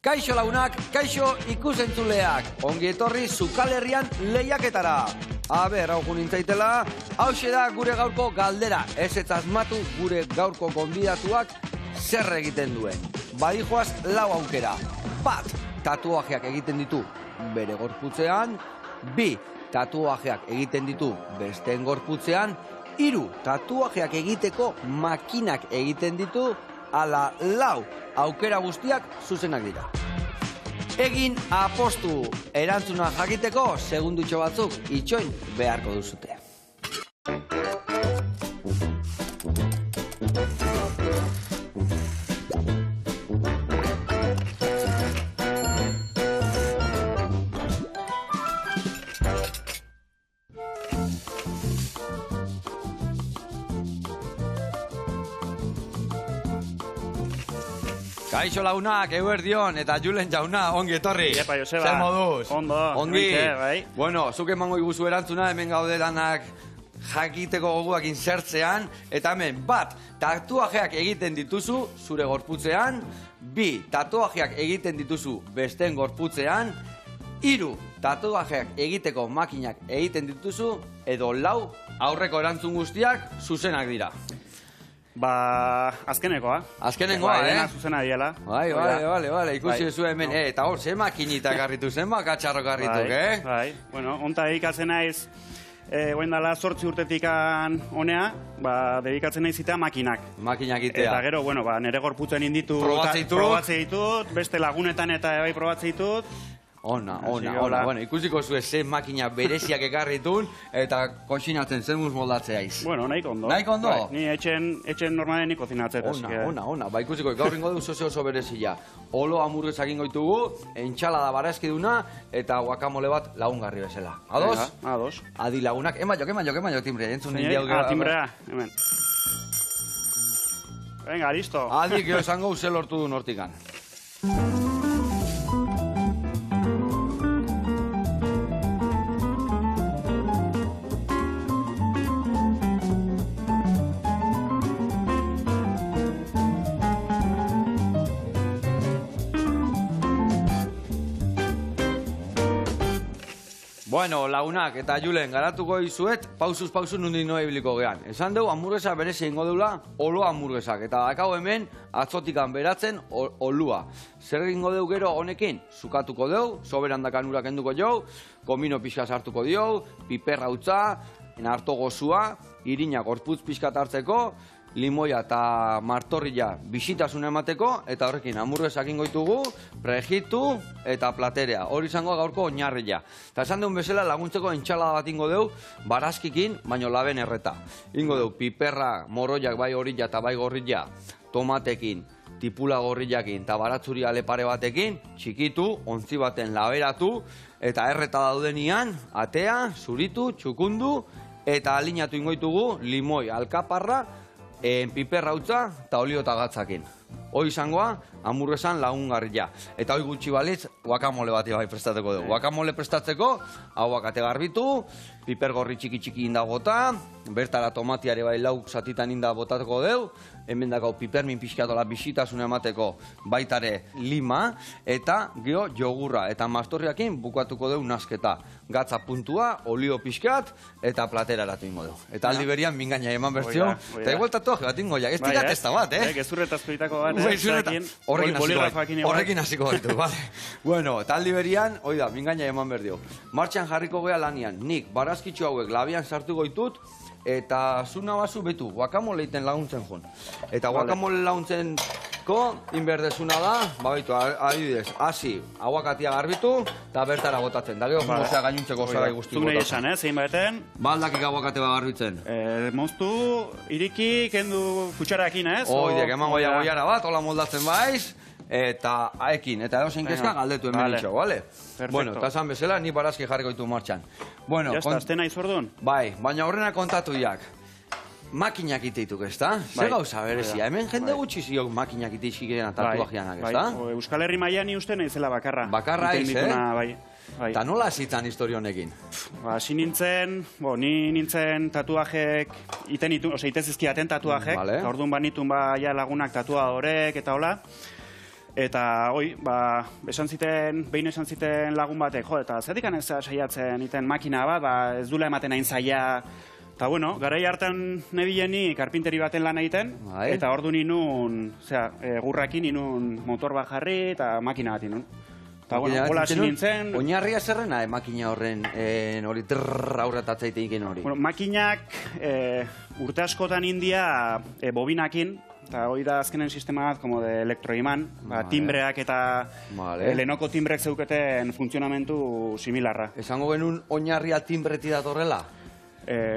Kaixo launak, kaixo ikusentzuleak, ongi etorri Sukalherrian lehiaketara. Aber, hau nintzaitela, hauxe da gure gaurko galdera. Ez asmatu gure gaurko gonbidatuak zer egiten duen. Badijoaz lau aukera. Bat, tatuajeak egiten ditu bere gorputzean. Bi, tatuajeak egiten ditu besteen gorputzean. Hiru, tatuajeak egiteko makinak egiten ditu. Ala lau, aukera guztiak zuzenak dira. Egin apostu, erantzuna jakiteko segundutxo batzuk itxoin beharko duzute. Kaixo launak, eguerdion, eta Julen jauna, ongi etorri. Epa, Joseba. Zer moduz? Ondo. Ongi. Bai. Bueno, zuk emango iguzu erantzuna, hemen gaude danak jakiteko goguak insertzean. Eta hemen, bat, tatuajeak egiten dituzu zure gorputzean. Bi, tatuajeak egiten dituzu besteen gorputzean. Hiru, tatuajeak egiteko makinak egiten dituzu. Edo lau, aurreko erantzun guztiak zuzenak dira. Azkenekoa. Azkenengoa, Dena zuzena diela. Bale, ikusi zu hemen, eta hor, ze makinita garritu, ze makatxarro garrituk, Bai, bueno, onta dedikatzen naiz, guen dala 8 urtetikan honea, dedikatzen naiz zita makinak. Makinak itea. Eta gero, bueno, nere gorputzen inditu, probatzei ditut, beste lagunetan eta bai probatzei ditut. Ona. Bueno, ikusiko zu ze makina bereziak ekarritun, eta koxinatzen zen moldatzeaiz. Bueno, nahiko ondo. Nahiko ondo? Bai, ni etxen normalen ni kozinatzet. Ona. Ba, ikusiko, gaur ingo du oso berezia. Olo hamburguesak ingo ditugu, entxalada barazkiduna, eta guacamole bat lagungarri bezala. Ados? Ados. Adi lagunak, eman jok, timbre, entzun nindi hau. Timbrea, hemen. Venga, listo. Adi, gero esango ze lortu du nortikan. Bueno, lagunak eta Julen, garatuko izuet, pausuz nundi noa ibiliko gehan. Esan dugu, hamburguesa berezia ingo deula, olo hamburguesak. Eta dakau hemen, atzotikan beratzen, olua. Zer ingo dugu gero honekin? Zukatuko dugu, soberan dakanurak enduko jau, komino pixka sartuko dio, piperra utza, harto gozua, irina gorputz pixka hartzeko, limoia eta martorria bisitasun emateko, eta horrekin hamburguesak ingo ditugu, prejitu eta platerea. Hori izango gaurko oinarria. Eta esan duen bezala laguntzeko entxalada bat ingo dugu, barazkikin, baino laben erreta. Ingo dugu piperra, moroiak bai horilla eta bai gorrilla, tomatekin, tipula gorrillakin eta baratzuri alepare batekin, txikitu, ontzi baten laberatu, eta erreta daudenian, atea, zuritu, txukundu, eta alinatu ingo ditugu, limoi, alkaparra, piperra utza eta olio eta gatzakin. Hoi izangoa, hamburguesan lagungarria. Eta hoi gutxi balitz, guacamole bat bai prestateko dugu. Guacamole prestatzeko, hauak ate garbitu, piper gorri txiki inda bota, bertara tomatiare bai lauk zatitan inda botateko dugu, hemen dakau pipermin pixkatola bisitasun emateko baitare lima, eta geho jogurra. Eta mastorriakin bukatuko dugu nasketa. Gatza puntua, olio pixkat, eta platera eratu ingo dugu. Eta aldi berian mingaina eman bertzio. Eta igual tatuaje bat ingo, ez dira testa bat, gezurretazkoitako bat, horrekin hasiko gaitu, bale. Bueno, eta aldi berian, oida, mingaina eman berdio. Martxan jarriko gea lanian, nik barazkitxo hauek labian sartu goitut, eta zuna bazu betu, guacamole iten laguntzen joan. Eta guacamole laguntzeko inberdezuna da, baitu, adibidez, hasi, aguakatia garbitu, eta bertara botatzen. Da gero, junduzea gainuntzeko zarai guzti botatzen. Zuk nahi esan, zein baten? Baldakik aguakate bat garbitzen. Moztu, iriki, kendu kutsarakin, ez? Oidek, eman goiara bat, hola moldatzen baiz, eta haekin, eta edo zinkezka galdetu hemen itxo, bale? Bueno, eta esan bezala, ni barazki jarriko ditu martxan. Bueno, jazta, aztena izordun? Bai, baina horrena kontatu jak. Makinak iteituk, ez da? Zer gauza berezia, hemen jende gutxi ziok makinak iteizikirena tatuajeanak, ez da? Euskal Herri mailan ni uste naizela bakarra. Bakarra aiz, Bai. Eta nola zitzan historio honekin? Hasi nintzen, ni nintzen tatuajek, itezizkiaten tatuajek, orduan banitun lagunak tatuadorek eta hola. Eta, behin esan ziten lagun batek, jo, eta zertik ez saiatzen iten makina bat, ez dula ematen hain zaila. Eta, bueno, garai hartan nebileni karpinteri baten lan egiten, eta ordu ninun, gurrakin ninun motor bat jarri eta makina bat ninun. Eta, bueno, hola hasi nintzen. Oinarria zerrena, makina horren hori aurretatzaiteik hori? Bueno, makinak urte askotan india bobinakin, eta hori da azkenen sistema bat, como de elektroiman, timbreak eta lehenoko timbrek zeuketen funtzionamentu similarra. Esango genuen oinarria timbreti datorrela?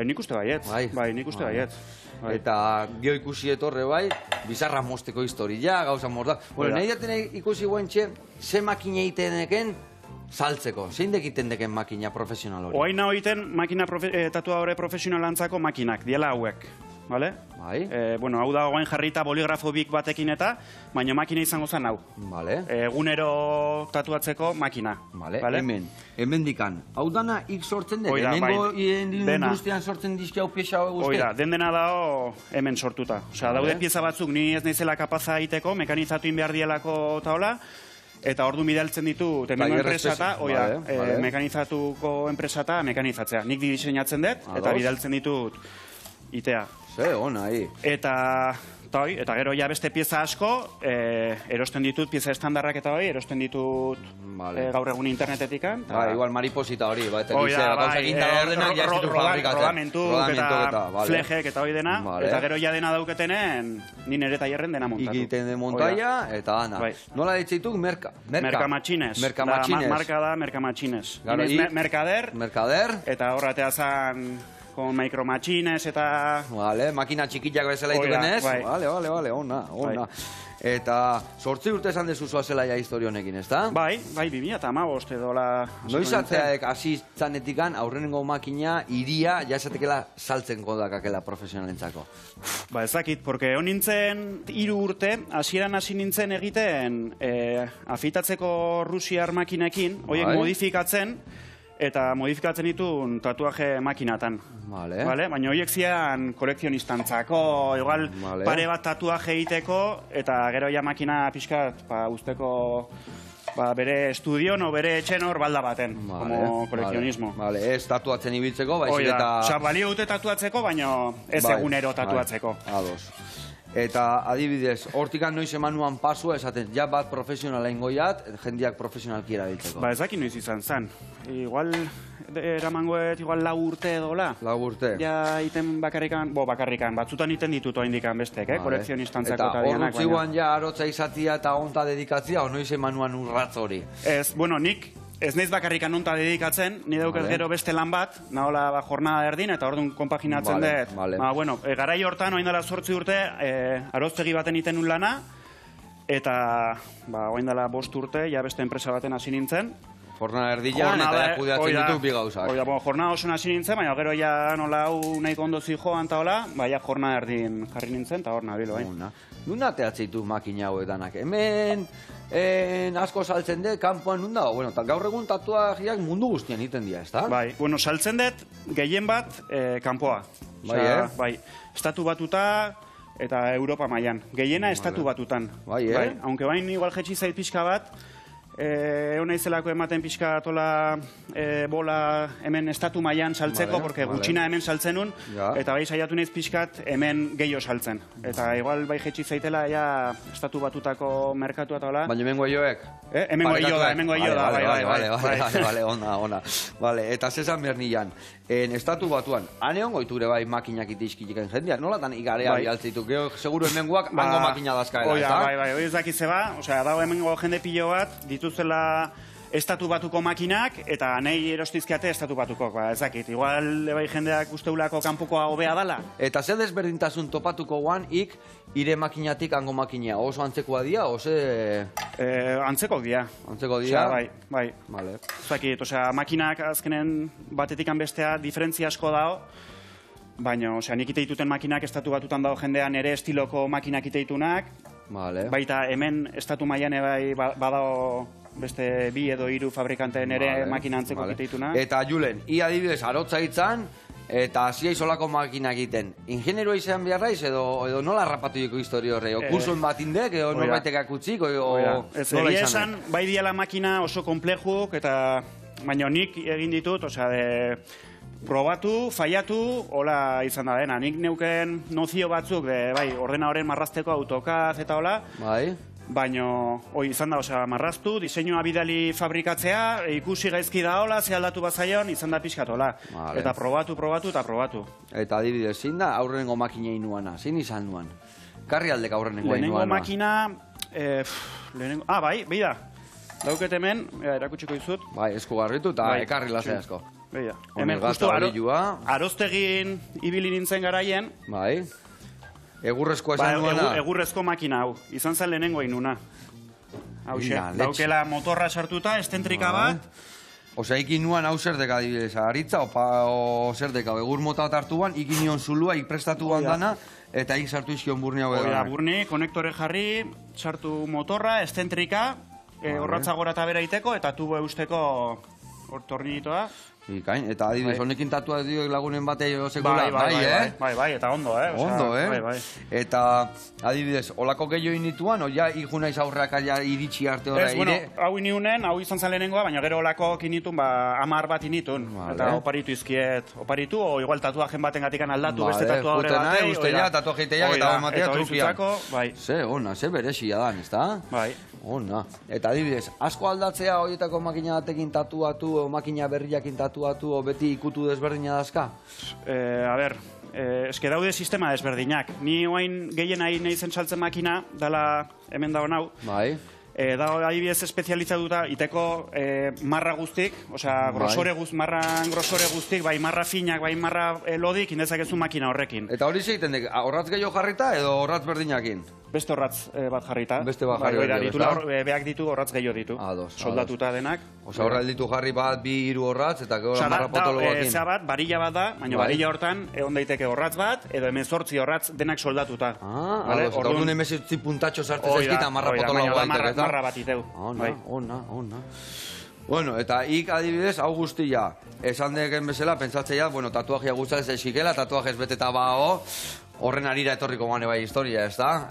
Nik uste baiet, nik uste baiet. Eta gio ikusi etorre bizarra mosteko historia, gauza morda. Bueno, nahi daten ikusi guentxe, ze makina egiten saltzeko, zein dekiten deken makina profesional hori? Oaina egiten makina tatuadore profesionalantzako makinak, diela hauek. Vale? Bueno, hau da oain jarrita boligrafo bik batekin eta, baina makina izango zen hau. Egunero tatuatzeko makina. Hemen dikan. Hau dana ik sortzen den? Hemengo industrian sortzen dizki hau pieza hau guzti? Oida, dena dao hemen sortuta. Osea, daude pieza batzuk ni ez naizela kapaza egiteko, mekanizatu behar dielako taola, eta ordu bidaltzen ditu hemengo enpresa eta, mekanizatuko enpresa eta mekanizatzea. Nik diseinatzen dut, eta bidaltzen ditut itea. Ze, ona, eta gero ja beste pieza asko, erosten ditut pieza estandarrak eta erosten ditut gaur egun internetetik. Igual mariposita hori, gauza ginta ordenak ja ez ditu fabrikatzen. Rodamentuk eta flejek eta hori dena, eta gero ja dena dauketenen, ni nire tailerren dena montatu. Ikiten de montaia, eta ana. Nola ditzeituk? Merkamatxinez. Marka da Merkamatxinez. Merkader, eta horratea zan con micromachines eta... Makina txikiak bezala dituenez. Vale, ona. Eta sortzi urte esan dezuzua zela ja historio honekin, ezta? Bai, 2015 edo la... Noizatzeak hasi zanetikan aurrenengo makina iria jasatekela saltzen kodakakela profesionalentzako? Ezakit, porque honintzen 3 urte, hasieran hasi nintzen egiten afitatzeko rusiar makinekin, horiek modifikatzen, eta modifikatzen ditun tatuaje makinatan. Baina horiek zian kolekzionistantzako, igual pare bat tatuaje egiteko, eta gero ja makina pixkat usteko bere estudion o bere etxen hor balda baten, como kolekzionismo. Ez tatuatzen ibiltzeko, baizik eta... Osa, balio dute tatuatzeko, baina ez egunero tatuatzeko. Ados. Eta adibidez, hortikan noiz emanuan pasua esaten, ja bat profesionala ingoiat, jendeak profesionalki erabiltzeko. Ez dakit noiz izan zen. Igual, eramangoet, igual 4 urte edola. 4 urte. Ja, iten bakarrikan, batzutan iten ditut oindikan bestek, kolekzionistantzako eta dianak. Eta horretzuan ja arotza izatia eta onta dedikatzia, o noiz emanuan urratz hori? Bueno, nik ez naiz bakarrikan onta dedikatzen, ni dauket gero beste lan bat, nahola jornada erdin, eta orduan konpaginatzen dut. Bueno, garai hortan, oain dela 8 urte, aroztegi baten iten nun lana, eta oain dela 5 urte, ja beste enpresa baten hasi nintzen. Jornada erdian, eta kudeatzen ditu bi gauzak. Jornada oso hasi nintzen, baina gero ja nola hau nahiko ondo zijoan eta hola, ja jornada erdin jarri nintzen, eta hor nabil, bain. Nuna teatzeitu makina hauetanak? Hemen asko saltzen dut, kanpoan nun dago? Bueno, gaur egun tatuajeak mundu guztian egiten dira, ezta? Bai, bueno, saltzen dut gehien bat kanpoa. Bai, estatu batuta eta Europa mailan. Gehiena estatu batutan. Bai, aunque bain igual jetxi zait pixka bat, Euna izelako ematen pixka tola bola hemen estatu mailan saltzeko, porque gutxina hemen saltzen nun, eta bai saiatu naiz pixkat hemen gehiago saltzen. Eta igual bai jetxi zaitela ja estatu batutako merkatu eta hola. Baina hemengo joek? Hemengo jo da, bai, ona. Eta zezan bernian, estatu batuan, hane hongo iture bai makinak itizkiken jendeak, nolatan igarea bialtzeitu, geho seguru hemengoak hango makina dazkaela, eta? Bai, hori ez dakize ba, osea, dago hemengo jende pilo bat, dituzela estatu batuko makinak, eta nahi erostizkiate estatu batuko, ez dakit. Igual bai jendeak usteulako kanpokoa hobea dala. Eta ze desberdintasun topatuko guan ik ire makinatik hango makina? Oso antzekoa dia, ose... Antzeko dia. Antzeko dia? Bai. Ez dakit, osea, makinak azkenen batetikan bestea diferentzia asko dao, baina, osea, nik iteituten makinak estatu batutan dago jendean ere estiloko makinak iteitunak, baita hemen estatu mailan bai badao beste 2 edo 3 fabrikanteen ere makina antzeko iteituna. Eta Julen, ia adibidez arotza hitzan, eta hasia izolako makina egiten. Ingenieroa izan behar raiz, edo nola harrapatu joko historio horre? Kursoen bat indek, edo norbaitek akutzik, Ez egia esan, bai diala makina oso komplejuk, eta baina nik egin ditut, probatu, faiatu, hola izan da dena. Nik neuken nozio batzuk, bai, ordenadoren marrazteko AutoCAD eta hola, baina hoi izan da, marraztu, diseinua bidali fabrikatzea, ikusi gaizki da hola, ze aldatu bazaion, izan da pixkat hola. Eta probatu. Eta adibidez, zein da aurrenengo makinei nuana? Zein izan nuan? Karri aldek aurrenengo nuana? Lehenengo makina, bai, da. Dauket hemen, erakutsiko izut. Bai, esku garritu eta ekarri lasai asko. Hemen justu aroztegin ibili nintzen garaien. Bai. Egurrezkoa esan nuena? Egurrezko makina hau. Izan zen lehenengo inuna. Hauxe, daukela motorra sartuta, estentrika bat. Osea, ikin nuan hau zer deka adibidez, aritza o zer deka, egur mota bat hartu ban, ikin nion zulua, ikprestatu bandana, eta ik sartu izkion burni hau edo. Burni, konektore jarri, sartu motorra, estentrika, horratza gora eta bera iteko, eta tubo eusteko tornilitoa. Ikain, eta adibidez, honekin tatua dio lagunen batei sekula, bai, eta ondo, Ondo, Eta, adibidez, olako gehiago inituan, oia, ikuna aurreak iritsi arte horra ire? Hau iniunen, hau izan zen lehenengoa, baina gero olako initun, 10 bat initun. Eta oparitu izkiet, o igual tatuajen baten gatikan aldatu, beste tatua horre batei. Ustela, tatuajeiteiak eta matea trukian. Bai. Ze berexia dan, ezta? Bai. Ona. Eta adibidez, asko aldatzea horietako makina batekin tatuatu, o makina berriakin tatuatu, o beti ikutu desberdina dazka? Eske daude sistema desberdinak. Ni oain gehien nahi zen saltzen makina, dala hemen da honau. Bai. Da adibidez espezializatuta iteko marra guztik, osea, marran grosore guztik, bai marra finak, bai marra lodik, indezakezu makina horrekin. Eta hori zeiten dek, horratz gehiago jarrita edo horratz berdinakin? Beste horratz bat jarrita. Beste bat jarri Beak ditu, horratz gehiago ditu. Soldatuta denak. Osea, horra ditu jarri bat, 2-3 horratz, eta gero marra potologoakin. Zea bat, barilla bat da, baina barilla hortan egon daiteke horratz bat, edo 18 horratz denak soldatuta. Eta orduan 18 puntatxo sartez ezkita marra potologo baitek, marra bat iteu. Ona. Bueno, eta ik adibidez, hau guztia, esan deken bezala, pentsatzea, tatuajea guztaz eskikela, tatuajez beteta bao, horren arira etorriko gane bai historia, ez da?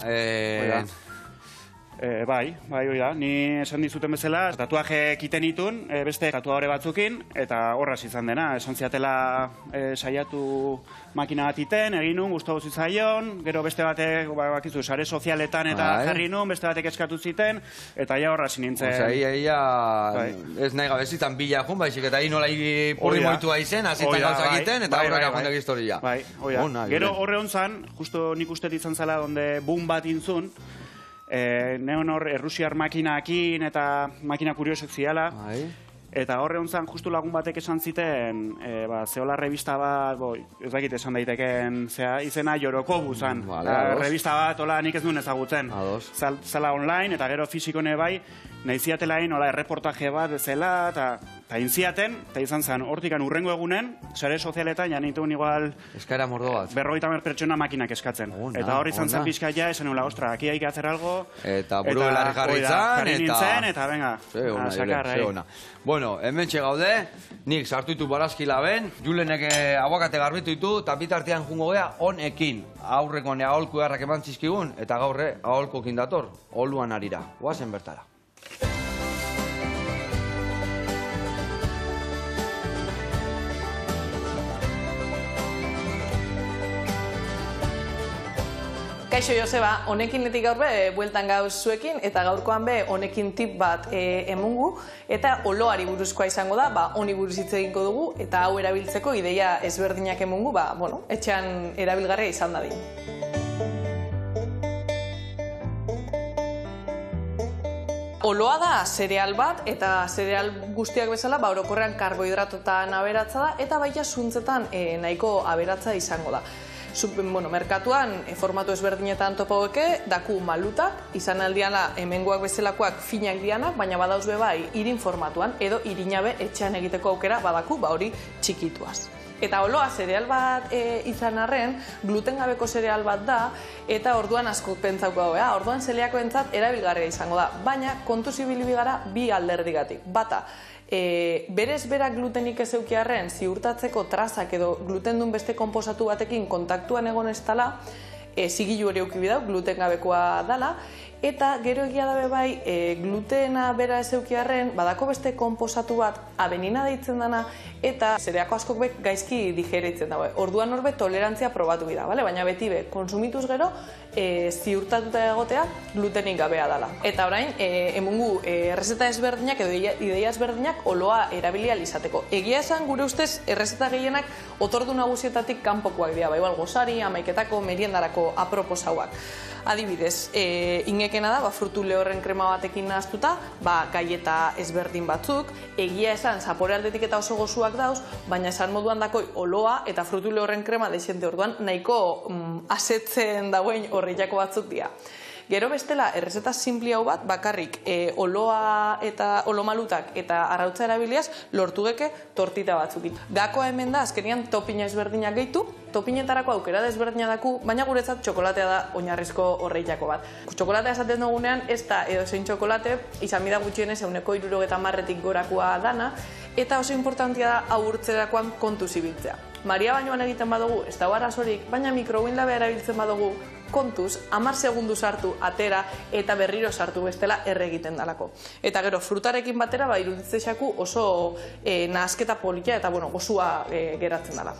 Bai, oida. Ni esan dizuten bezala, tatuaje kiten itun, beste tatuadore batzukin, eta horraz izan dena. Esan ziatela saiatu makina bat iten, egin nun, guztu zitzaion, gero beste batek, bakizu, sare sozialetan eta jarri nun, beste batek eskatu ziten, eta ja horraz nintzen. Osea, ia ez nahi gabezitan bila jun, baizik, eta nola purri moitua izen, azitan gauza egiten, eta horreka jundak historia. Bai, oida. Gero horre honzan, justo nik uste ditzen zela, donde boom bat intzun, neon hor errusiar makinakin eta makina kuriosek ziala. Eta horre honzan justu lagun batek esan ziten, zehola revista bat, ez dakit esan daiteken, izena Yorokobu zan. Revista bat, hola nik ez duen ezagutzen. Zala online, eta gero fisikone bai, nahi ziatelain, hola erreportaje bat ezela, eta inziaten, eta izan zen, hortikan urrengo egunen, sare sozialetan, janituen igual... Eskaera mordo bat. 50 pertsona makinak eskatzen. Eta hori izan zen pixka ja, esan nula, ostra, aquí hay que hacer algo... Eta buru belarri jarri eta venga, a sacar, Bueno, hemen gaude, nik sartu ditu barazkila ben, Julenek aguakate garbitu ditu, eta bitartean jungo gea honekin. Aurreko aholku errak eman txizkigun, eta gaurre aholkokin dator, oluan arira. Guazen bertara. Kaixo Joseba, honekin netik gaur be, bueltan gauz zuekin, eta gaurkoan be, honekin tip bat emungu, eta oloari buruzkoa izango da, honi buruz hitz egingo dugu, eta hau erabiltzeko ideia ezberdinak emungu, etxean erabilgarria izan dadin. Oloa da zereal bat, eta zereal guztiak bezala, orokorrean karbohidratotan aberatza da, eta baita zuntzetan nahiko aberatza izango da. Merkatuan formatu ezberdinetan topaueke, daku malutak, izan aldiana hemengoak bezalakoak finak dianak, baina badauz bai irin formatuan, edo irinabe etxean egiteko aukera badaku, hori txikituaz. Eta oloa zereal bat izan arren, gluten gabeko zereal bat da, eta orduan asko pentsauko hau, orduan zeliakoentzat erabilgarria izango da, baina kontuz ibili gara bi alderdigatik. Bata, berez berak glutenik ez eukiarren, ziurtatzeko trazak edo glutendun beste konposatu batekin kontaktuan egon ez dala, zigilu hori eukibidau, gluten gabekoa dala, eta gero egia dabe bai, glutena bera ez eukiarren, badako beste konposatu bat abenina deitzen dana, eta zereako askok bek gaizki digeritzen dago. Orduan horbe tolerantzia probatu bida, baina beti be, konsumituz gero, ziurtatuta egotea glutenik gabea dala. Eta orain, emungu errezeta ezberdinak edo ideia ezberdinak oloa erabilia izateko. Egia esan, gure ustez, errezeta gehienak otordu nagusietatik kanpokoak dira, igual gozari, amaiketako, meriendarako aproposauak. Adibidez, ingekena da, frutu lehorren krema batekin nahaztuta, gaieta ezberdin batzuk, egia esan, zapore aldetik eta oso gozuak dauz, baina esan moduan dakoi oloa eta frutu lehorren krema deixente orduan nahiko asetzen dauen horreiako batzuk dira. Gero bestela, errezeta simpli hau bat, bakarrik oloa eta olomalutak eta arrautza erabiliaz lortu geke tortita batzukin. Gakoa hemen da, azkenian topina ezberdinak gehitu, topinetarako aukera desberdina daku, baina guretzat txokolatea da oinarrizko horreiako bat. Txokolatea esaten dugunean, ez da edozein txokolate, izan bida gutxienez 160 gorakoa dana, eta oso importantia da agurtzerakoan kontu zibiltzea. Maria bainoan egiten badugu, ez da arazorik, baina mikroguinlabea erabiltzen badugu, kontuz, 10 segundu sartu atera eta berriro sartu bestela erregiten dalako. Eta gero, frutarekin batera, iruditzexaku oso nahasketa polita eta gozua geratzen dela.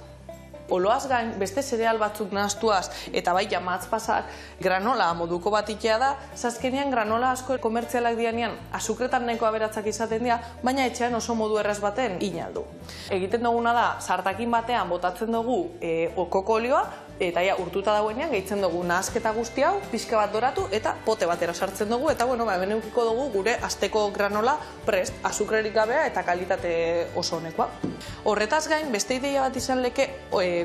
Oloaz gain, beste zereal batzuk nahaztuaz eta bai jamatz pasak, granola moduko bat itea da, zazkenean granola asko komertzialak dianean azukretan nahiko aberatzak izaten dira, baina etxean oso modu erraz baten inaldu. Egiten duguna da, sartakin batean botatzen dugu koko olioa, eta urtuta dagoenean gehitzen dugu nahasketa guzti hau, pixka bat doratu eta pote batera sartzen dugu, eta hemen eukiko dugu gure asteko granola prest, azukrerik gabea eta kalitate oso honekoa. Horretaz gain, beste ideia bat izan leke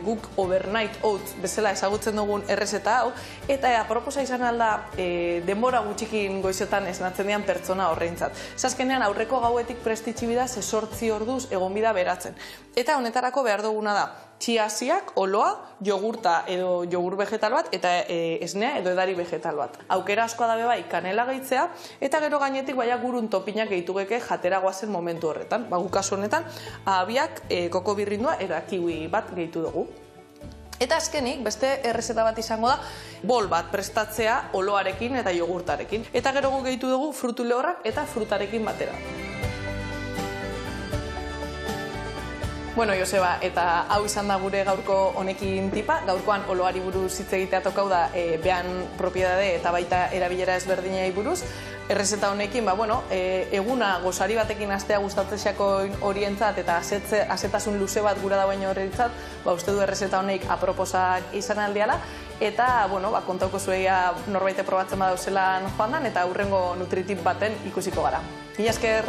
guk overnight oats bezala ezagutzen dugun errezeta hau, eta aproposa izan alda denbora gutxikin goizetan esnatzen dian pertsona horreintzat. Zazkenean aurreko gauetik prestitxibida 8 orduz egon bida beratzen. Eta honetarako behar duguna da, txiasiak, oloa, jogurta edo jogur vegetal bat, eta esnea edo edari vegetal bat. Aukera askoa dabe bai kanela gehitzea, eta gero gainetik gurun topinak gehitu geke jatera goazen momentu horretan. Gukasu honetan, abiak, koko birrindua eta kiwi bat gehitu dugu. Eta azkenik, beste errezeta bat izango da, bol bat prestatzea oloarekin eta jogurtarekin. Eta gero gu gehitu dugu frutu lehorrak eta frutarekin batera. Bueno, Joseba, eta hau izan da gure gaurko honekin tipa. Gaurkoan oloari buruz hitz egitea tokau da behan propiedade eta baita erabilera ezberdinei buruz. Errezeta honekin, eguna gozari batekin astea gustatzeko horientzat eta azetasun luze bat gura dagoen horrentzat, uste du errezeta honek aproposak izan aldiala. Eta, kontauko zueia norbaite probatzen badauzelan joan dan, eta hurrengo nutritip baten ikusiko gara. Mila esker!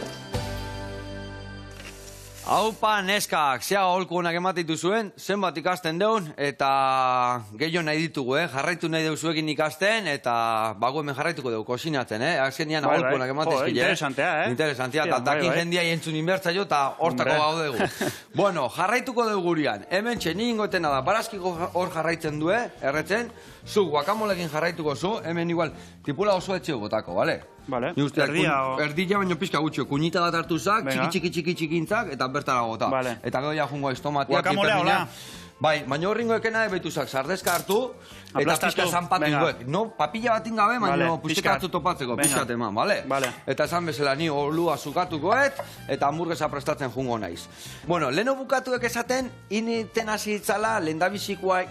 Haupa, neskak, zea holku honak ematitu zuen, zenbat ikasten deun, eta gehiago nahi ditugu, jarraitu nahi deuzuekin ikasten, eta hemen jarraituko dugu kosinatzen, azkenian holku honak ematizkile. Interesantea, Interesantea, eta takin jendia jentzun inbertza jo, eta hortako gaudegu. Bueno, jarraituko dugu gurian, hemen txen ingotena da, barazkiko hor jarraitzen du, erretzen, zu guakamolekin jarraituko zu, hemen igual, tipula oso etxeo botako, bale? Vale, erdia baino pizka gutxio, kuñita bat hartu zak, txiki-txikintzak, eta bertara gota. Eta gero ja jungo estomatia, guakamolea, bai, baino horringo ekena behitu zak, sardezka hartu, eta pizka zanpatu ingoek. No, papilla bat ingabe, baino pizka hartu topatzeko, pizkat eman, bale? Eta esan bezala ni olua zukatukoet, eta hamburguesa prestatzen jungo naiz. Bueno, leheno bukatuek esaten, initen hasi itzala, lehendabizikoa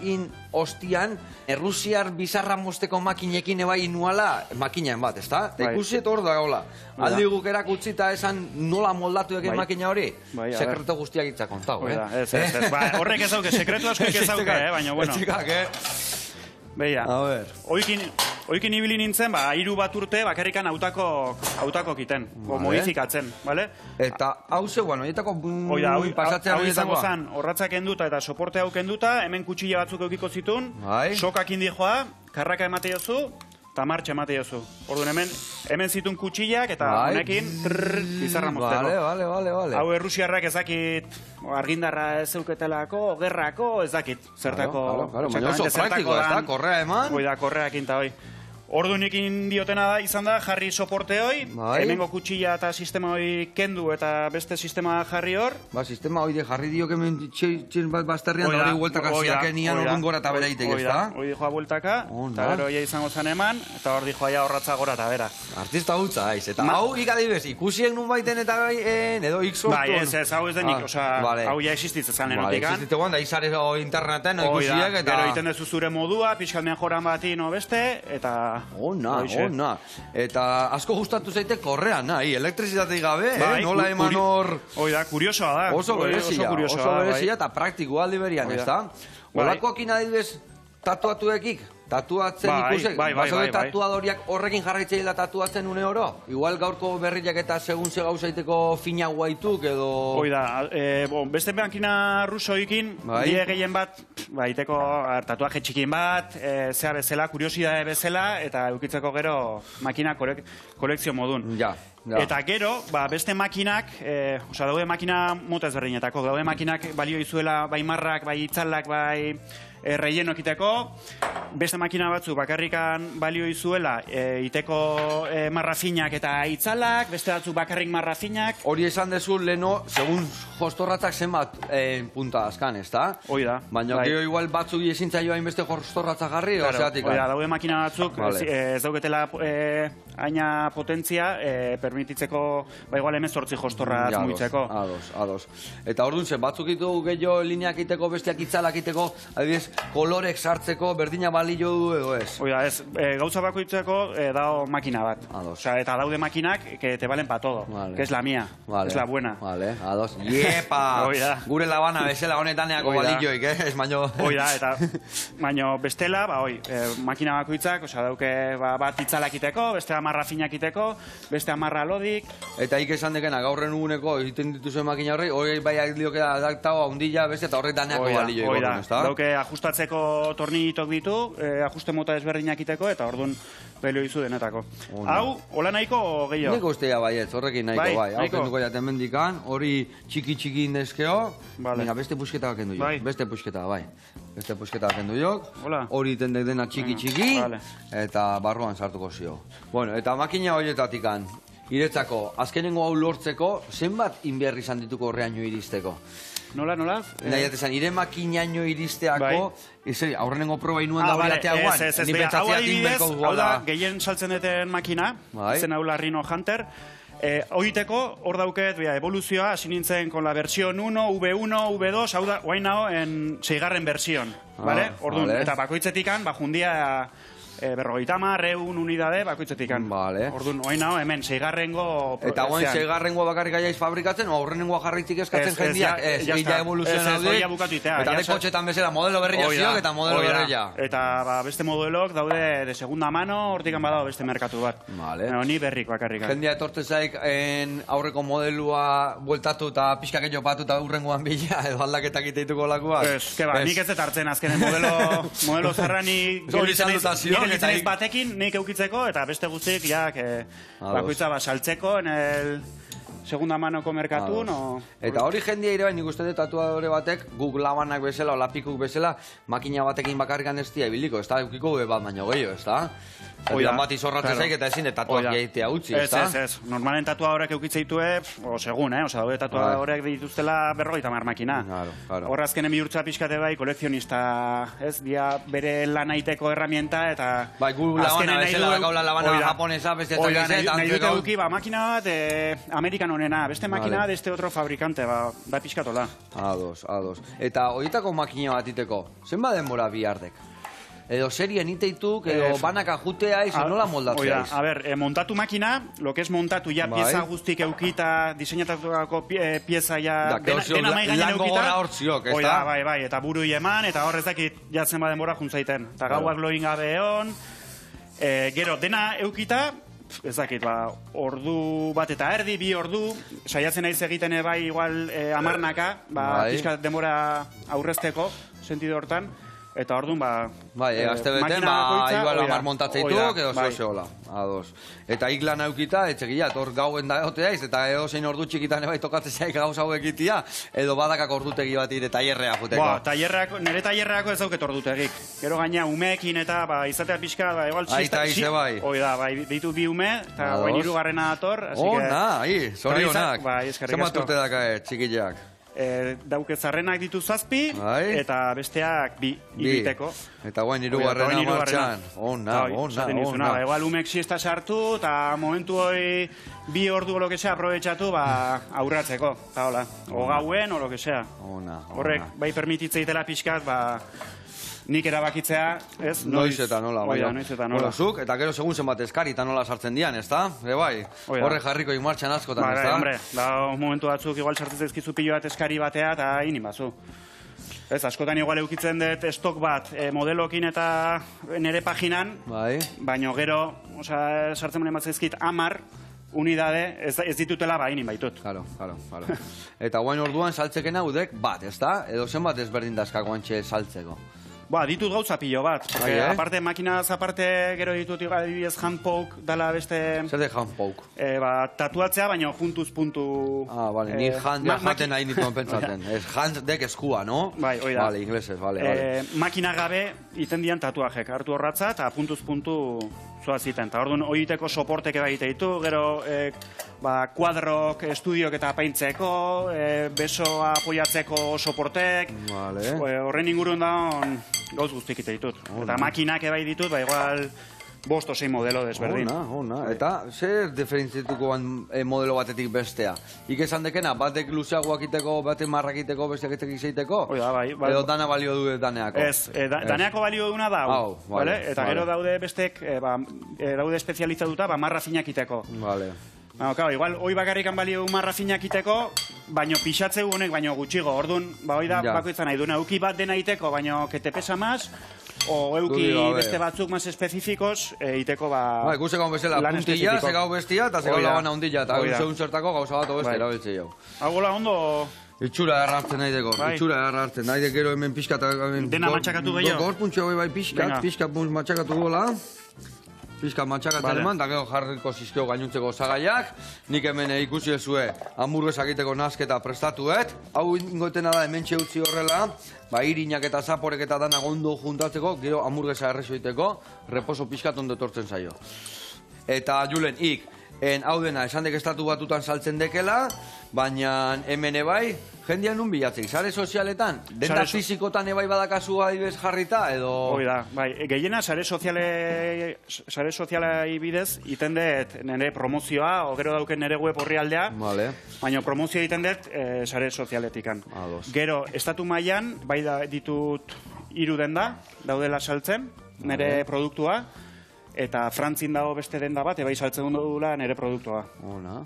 ostian, Errusiar bizarra mosteko makinekin ebai inuala, makinaen bat, ezta? Eta ikusi eta hor da gaula. Aldi guk erakutzita esan nola moldatu egen makina hori, sekreto guztiak itza kontau, horrek ez dauke, sekretu asko ez dauke, baina, bueno. Beia, oikin ibili nintzen, 3 bat urte bakarrikan autako kiten, modifikatzen, bale? Eta hau zeu, etako pasatzea hau izango zen, horratzak enduta eta soporte hau kenduta, hemen kutsila batzuk eukiko zitun, sokak indi joa, karraka emate jozu, eta martxe emate jozu. Orduan hemen zituen kutxillak eta honekin bizarra mozteko. Vale. Hau errusiarrak ezakit argindarra ez zeuketelako, gerrako, ezakit. Zertako... Baina oso praktiko, ez da, korrea eman. Hoi da, korreakin eta hoi. Orduanekin diotena da, izan da, jarri soporte hoi, hemengo kutxilla eta sistema hoi kendu eta beste sistema jarri hor. Sistema hoi de jarri dio kemen txin bat bazterrian da hori bueltaka ziakenian orduan gora eta bera itek, ez da? Hoi dijoa bueltaka, eta gero hoi izango zen eman, eta hor dijoa ja horratza gora eta bera. Artista hutza, aiz, eta hau ikadibez, ikusien nun baiten eta edo iksortu. Bai, ez, hau ez denik, hau ja existitzen zan lenotikan. Existitzen guan, da izare interneten, ikusiek eta... Gero iten dezu zure modua, pixkalmean joran bati no beste, eta... Ona. Eta asko gustatu zaite korrean, nahi, elektrizitateik gabe, nola eman hor... Hoi da, kuriosoa da. Oso berezia eta praktikoa aldi berian, ez da? Olakoak inadibez tatuatuekik? Tatuatzen ikusek? Basode tatuadoriak horrekin jarraitzeila tatuatzen une oro? Igual gaurko berriak eta segun ze gauzaiteko fina guaituk edo... Hoi da, beste makina rusoikin, die gehien bat, iteko tatuaje txikin bat, zea bezala, kuriosidade bezala, eta eukitzeko gero makina kolekzio modun. Eta gero, beste makinak, daude makina mota ezberdinetako, daude makinak balio izuela bai marrak, bai itzalak, bai rellenokiteko, beste makina batzu bakarrikan balio izuela iteko marrafinak eta itzalak, beste batzu bakarrik marrafinak. Hori esan dezu leno, segun jostorratzak zenbat punta azkan, ez da? Hoi da. Baina gero igual batzuk ezintza joa hainbeste jostorratzak jarri, ozeatik? Hoi da, daude makina batzuk, ez dauketela aina potentzia, permititzeko, igual hemen 8 jostorraz mugitzeko. Ados. Eta orduan zen, batzuk ditu gehiago lineak iteko, besteak itzalak iteko, adibidez, kolorek sartzeko berdina balio du edo ez? Oida, ez, gauza bakoitzeko dao makina bat. Eta daude makinak que te valen pa todo, que es la mía, es la buena. Vale, ados. Iepa! Gure labana bezala honetaneako balioik, ez baino... Oida, eta baino bestela, makina bakoitzak, dauke bat itzalak iteko, beste amarra finak iteko, beste amarra lodik. Eta ik esan dekena, gaurren uguneko egiten dituzuen makina horri, hori bai liokeda adaptau haundila beste eta horretaneako balioik. Oida, dauke ajustatzeko tornitok ditu, ajuste mota ezberdinak iteko, eta orduan belio izu denetako. Hau, hola nahiko gehiago? Nik ustea baietz, horrekin nahiko bai. Hau kenduko jaten mendikan, hori txiki indezkeo, beste pusketa kendu jo. Beste pusketa kendu jo, hori tendek dena txiki, eta barruan sartuko zio. Bueno, eta makina horietatikan, iretzako, azkenengo hau lortzeko, zenbat inberri izan dituko horreaino iristeko? Nola? Nahi atezan, ire makinaino iristeako, aurrenengo proba inuen da hori atea guan. Hau da, gehien saltzen duten makina, zen hau Rhino Hunter. Oiteko, hor dauket, evoluzioa, hasi nintzen kon la versión 1, V1, V2, hau da, guain nago, en 6. versión. Eta bakoitzetikan, jundia... berrogeitama, reun unidade, bakoitzetikan. Orduan, oin hau, hemen, 6. Eta guen 6. bakarrik aiaiz fabrikatzen, o aurrenengoa jarritzik eskatzen jendiak? Ez, ja evoluzioan daude. Eta de kotxetan bezala, modelo berria ziok eta modelo berria. Eta beste modelok daude de segunda mano, hortikan badao beste merkatu bat. Ni berrik bakarrik. Jendia etortzen zaik aurreko modelua bueltatu eta pixka gehiago patu eta urrengoan bila, edo aldaketak iteituko lakuak. Ez, nik ez hartzen azkenen modelo zarra nik ez batekin nik eukitzeko eta beste guztiek bakoitza saltzeko en el segunda manoko merkatun. Eta hori jendia ere nik uste dut tatuadore batek guk labanak bezala, olapikuk bezala, makina batekin bakarrikan ez dia ibiliko, ez da, eukiko bat baino gehiago, ez da? Eta bat izorratzen zaik eta ezin tatuak gehiatea utzi, ez da? Ez. Normalen tatuadorek eukitzeitue, segun, daude tatuadorek dituztela 50 makina. Horrazkenen bihurtza pixkate bai, kolekzionista, ez, dia bere lanaiteko herramienta eta... Bai, gu labana bezala, gaula labana japonesa, beste eta gizet, nahi dute euki, makina bat, Amerikan honena, beste makina bat, este otro fabrikante, pixkatola. Ados. Eta horietako makina bat iteko, zenba denbora bihardek? Edo serien iteituk, edo banaka jutea, izo nola moldatzea iz? A ber, montatu makina, lo que es montatu ja pieza guztik eukita, diseinatatuako pieza ja dena mai gainen eukita. Lango gora hortziok, ez da? Bai, eta buru eman, eta hor ez dakit jatzen badenbora juntzaiten. Eta gauak loin gabe hon, gero dena eukita, ez dakit, ordu bat eta erdi, 2 ordu, saiatzen naiz egiten bai igual 10 pixka denbora aurrezteko, sentido hortan, Eta orduan, Bai, azte beten, igual amar montatzeituk, edo zehola. Ados. Eta iklan aukita, etxekia, hor gauen da egote daiz, eta edo zein ordu txikitan ebai tokatzen zaik gauz hau egitia, edo badakak ordutegi bat ire tailerrea juteko. Nire tailerreako ez dauket ordutegik. Gero gaina umeekin eta izatea pixka, igual Aita ize bai. Oida, ditu bi ume, eta guain hirugarrena dator. Zorionak. Zemat urte daka txikileak? Dauke zarrenak ditu 7, eta besteak 2 ibiteko. Eta guain hirugarrena martxan. Ona. Igual umek siesta sartu, eta momentu hori 2 ordu lo que sea aprobetxatu, aurratzeko. Eta hola, o gauen, o lo que sea. Horrek, bai permititzeitela pixkat, nik erabakitzea, ez? Noiz eta nola, bai. Noiz eta nola. Zuk, eta gero segun zenbat eskari eta nola sartzen dian, ez da? Bai, horre jarriko martxan askotan, ez da? Hombre, momentu batzuk igual sartzen ezkizu pilo bat eskari batea, eta inin bazu. Ez, askotan igual eukitzen dut estok bat modelokin eta nire paginan, baina gero, sartzen monen batzaizkit 10 unidade, ez ditutela inin baitut. Claro. Eta guain orduan saltzekena udek bat, ez da? Edo zenbat ezberdin dazka guantxe saltzeko? Ditut gauza pilo bat. Aparte, makinaz aparte gero ditut adibidez handpoke dala beste... Zer de handpoke? Tatuatzea, baina puntuz puntu... Bale, ni hand jaten nahi nituen pentsaten. Hand dek eskua, no? Bai, oida. Bale, inglesez, bale. Makina gabe iten dian tatuajek, hartu horratza eta puntuz puntu zoaziten. Eta orduan, oiteko soportek ebaite ditu, gero kuadrok, estudiok eta apaintzeko, besoa apoiatzeko soportek, horren ingurun da gauz guztik ite ditut. Eta makinak ebai ditut, igual 5 o 6 modelo desberdin. Ona. Eta zer diferentzituko modelo batetik bestea? Ik esan dekena, batek luzeagoak iteko, batek marrak iteko, besteak etek izeiteko? Bai. Edo dana balio du daneako? Ez, daneako balio duna da, eta gero daude bestek, daude espezializatuta, marra finak iteko. Vale. Igual, hoi bakarrikan balio marra finak iteko, baino pixatzeu honek, baino gutxigo. Orduan, hoi da, bakoitzan nahi duna, euki bat dena iteko, baino que te pesa más, o euki beste batzuk más espezifikoz, iteko ikuseko bezala, puntilla, segau bestia, eta segau labana ondilla, eta segun zertako gauza bat beste erabiltze jau. Agola ondo... Itxura errartzen nahi deko, nahi dekero hemen pixka eta... Dena matxakatu gehiago? Gorpuntxo bai pixka matxakatu gola. Pizka matxakatzen eman, da gero jarriko zizkio gainuntzeko osagaiak. Nik hemen ikusi ezue hamburguesak egiteko nasketa prestatuet. Hau ingotena da hemen utzi horrela, irinak eta zaporek eta dana ondo juntatzeko, gero hamburguesa errezo egiteko, reposo pizkat ondo etortzen zaio. Eta Julen, hau dena, esan dek estatu batutan saltzen dekela, baina hemen ebai, jendean nun bilatzek, sare sozialetan? Denda fizikotan ebai badakazu adibez jarrita, edo... Oida, gehiena sare sozialai bidez, iten dut nire promozioa, o gero dauken nire web horri aldea, baina promozioa iten dut sare sozialetikan. Gero, estatu mailan, bai ditut 3 denda, daudela saltzen, nire produktua, eta Frantzin dago beste denda bat, ebai saltzen dugula nire produktua. Ona.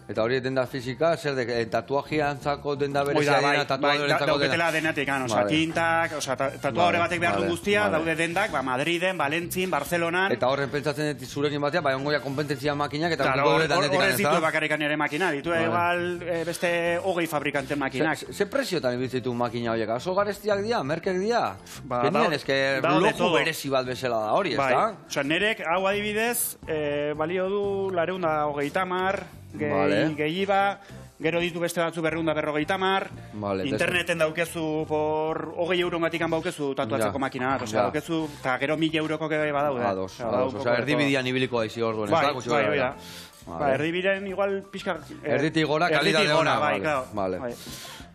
Eta hori denda fizika, zer de, tatuajeantzako denda berezia dena, tatuadorentzako dena? Dauketela denatik, kintak, tatuadore batek behar du guztia, daude dendak, Madriden, Valentzin, Barcelonan... Eta horren pentsatzen dut zurekin batea, ongoia kompetentzia makinak, eta horre denetik, ez da? Horrez ditu bakarrikan ere makina, ditu igual beste 20 fabrikanten makinak. Ze preziotan ibitzitu makina horiek? Oso garestiak dira, merkek dira? Genien, eske loju berezi bat bezala da hori, ez da? Nerek, hau adibidez, balio du 230, gehiba, gero ditu beste batzu 250, interneten daukezu por 20 euron gatikan baukezu tatuatzeko makina bat, daukezu, eta gero 1000 euroko bai badaude. Erdibidian ibiliko daizi orduen, ez da? Erdibidian igual pixka... Erditik gora, kalidade ona.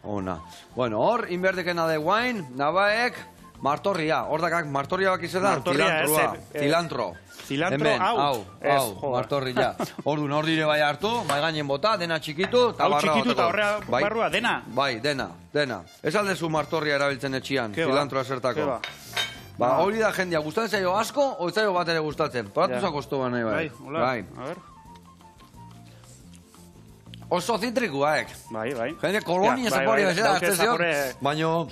Ona. Bueno, hor, inberdekena de guain, nabaek, martorria. Hor dakak, martorria bak izan da? Cilantro. Cilantro, hau, martorria. Orduan, hor dire bai hartu, bai gainen bota, dena txikitu, eta barra bateko. Hau txikitu eta horrea barrua, dena? Bai, dena. Ez aldezu martorria erabiltzen etxian, cilantroa zertako. Hori da jendia, gustatzen zaio asko, o zaio bat ere gustatzen. Paratuza kostoa nahi bai. Bai, a ver. Oso zitrikuaek. Bai. Jende kolonia zaporia bezala, baino...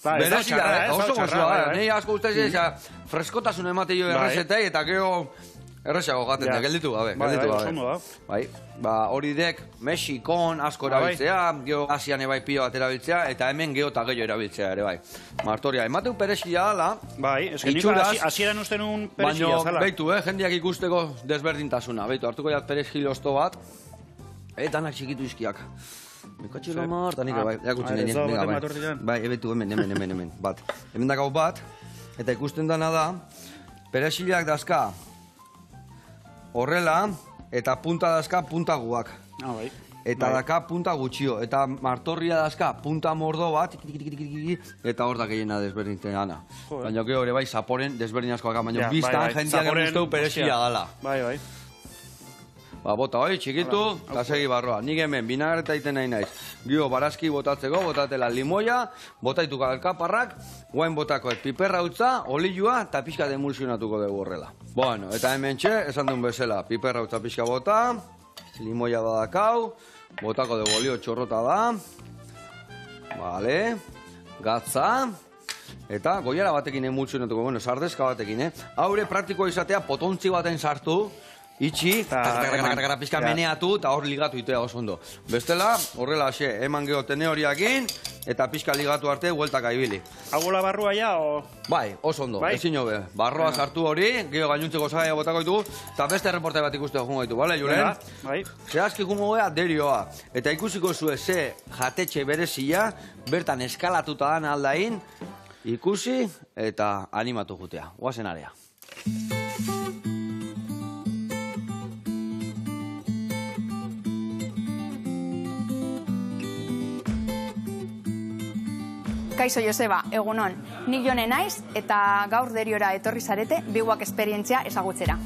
Berezia, oso gozoa, nahi asko ustez, freskotasun emate jo errezetei, eta gero Erresago gaten da, gelditu gabe, gelditu gabe. Bai, hori dek Mexikon asko erabiltzea, gero Asian ebai pio bat erabiltzea, eta hemen gero eta gehiago erabiltzea ere, bai. Martoria, emateu perexila ala. Bai, esken nik hasieran usten un perexila zala. Baina, beitu, jendeak ikusteko desberdintasuna. Beitu, hartuko jat perexil osto bat, eta anak txikitu izkiak. Mikatxilo mar, eta nik, bai, jakutzen denik. Bai, ebeitu, hemen, bat. Hemen dakau bat, eta ikusten dana da, perexilak dazka horrela, eta punta dazka punta guak. Eta daka punta gutxio, eta martorria dazka punta mordo bat, eta hor da gehiena desberdintzen gana. Baina gero ere bai, zaporen desberdin askoak, baina biztan jendeak guzteu perexila gala. Bai. Bota hori, txikitu, eta segi barroa. Nik hemen, binagarreta iten nahi naiz. Gio, barazki botatzeko, botatela limoia, botaituko alkaparrak, guain botakoet piperra utza, olioa, eta pixka demulsionatuko dugu horrela. Bueno, eta hemen txe, esan duen bezala, piperra utza pixka bota, limoia badakau, botako dugu olio txorrota da, vale, gatza, eta goiara batekin emulsionatuko, bueno, sardezka batekin, Haure praktikoa izatea potontzi baten sartu, itxi, pizka meneatu, eta hor ligatu itea oso ondo. Bestela, horrela xe, eman geho tene horiakin, eta pizka ligatu arte, hueltaka ibili. Hagola barrua ja, o...? Bai, oso ondo, ezin hobe. Barroa sartu hori, geho gainuntzeko zagaia botako ditugu, eta beste erreportai bat ikuste jungo ditu, bale, Julen? Bai. Zehazki jungo gea, derioa. Eta ikusiko zue ze jatetxe berezia, bertan eskalatuta dan aldain, ikusi eta animatu jutea. Guazen area. Kaixo Joseba, egunon. Nik Jone naiz eta gaur deriora etorri zarete Biguak esperientzia ezagutzera.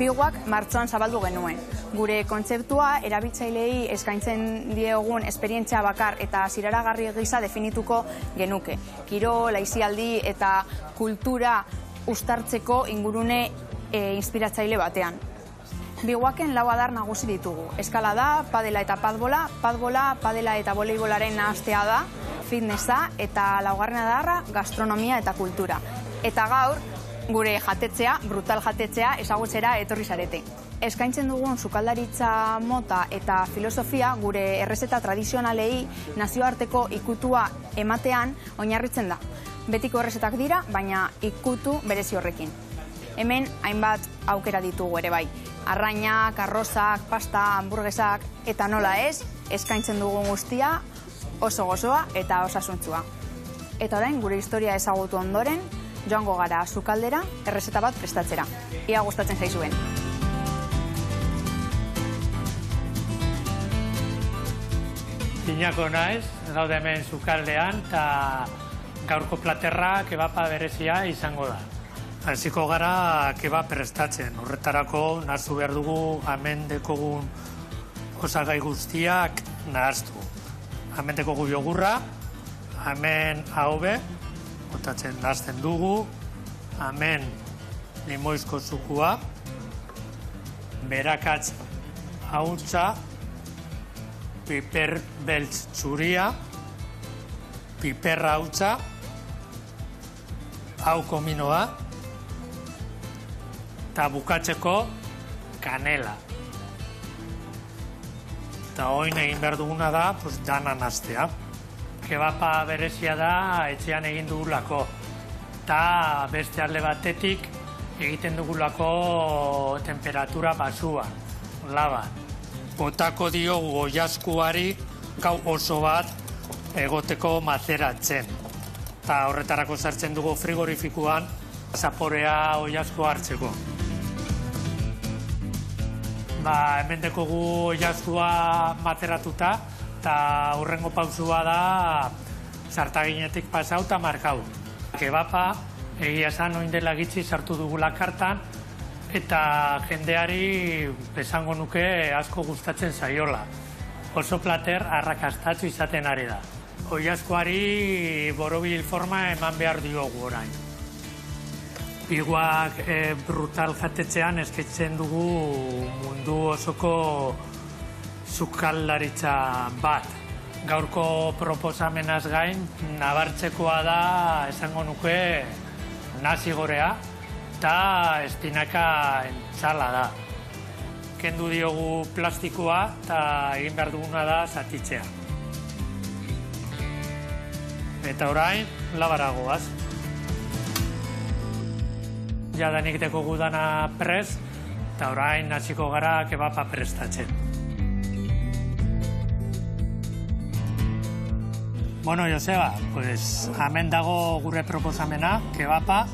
Biguak martxoan zabaldu genuen. Gure kontzeptua erabiltzailei eskaintzen diegun esperientzia bakar eta ziraragarri gisa definituko genuke. Kirol, aisialdi eta kultura uztartzeko ingurune inspiratzaile batean. Biguaken lau adar nagusi ditugu. Eskalada, padela eta padbola, padela eta voleibolaren nahastea da, fitnessa eta laugarren adarra gastronomia eta kultura. Eta gaur, gure jatetzea, brutal jatetzea ezagutzera etorri zarete. Eskaintzen dugun sukaldaritza mota eta filosofia gure errezeta tradizionalei nazioarteko ikutua ematean oinarritzen da. Betiko errezetak dira, baina ikutu berezi horrekin. Hemen hainbat aukera ditugu ere bai. Arrainak, arrozak, pasta, hamburguesak eta nola ez, eskaintzen dugun guztia oso gozoa eta osasuntsua. Eta orain gure historia ezagutu ondoren, joango gara sukaldera errezeta bat prestatzera. Ia gustatzen zaizuen. Iñako naiz, gaude hemen sukaldean, eta gaurko platerra kebapa berezia izango da. Hasiko gara kebab prestatzen. Horretarako nahastu behar dugu hemen dekogun osagai guztiak nahaztu. Hemen dekogu jogurra, hemen AOB, botatzen nahazten dugu, hemen limoizko zukua, berakatz hauntza, piper beltz txuria, piperra hautza, hau kominoa, eta bukatzeko kanela. Eta oin egin behar duguna da, dana nahaztea. Kebapa berezia da, etxean egin dugulako. Eta beste alde batetik egiten dugulako temperatura basua, laba. Botako diogu oiazkuari gau oso bat egoteko mazeratzen. Eta horretarako sartzen dugu frigorifikuan zaporea oiazko hartzeko. Hemen dekogu oiazkoa mazeratuta, eta hurrengo pausua da sartaginetik pasau eta markau. Kebapa egia esan oin dela gitzi sartu dugula kartan, eta jendeari esango nuke asko gustatzen zaiola. Oso plater arrakastatzu izaten ari da. Oiazkoari borobil forma eman behar diogu orain. Biguak brutal jatetzean eskaintzen dugu mundu osoko sukaldaritza bat. gaurko proposamenaz gain, nabartzekoa da, esango nuke, nazi gorea, eta espinaka entzala da. Kendu diogu plastikoa, eta egin behar duguna da zatitzea. Eta orain, labaragoaz. Jadanik deko gudana prez, eta orain hasiko gara kebapa prestatzen. Bueno, Joseba, pues, hemen dago gure proposamena, kebapa,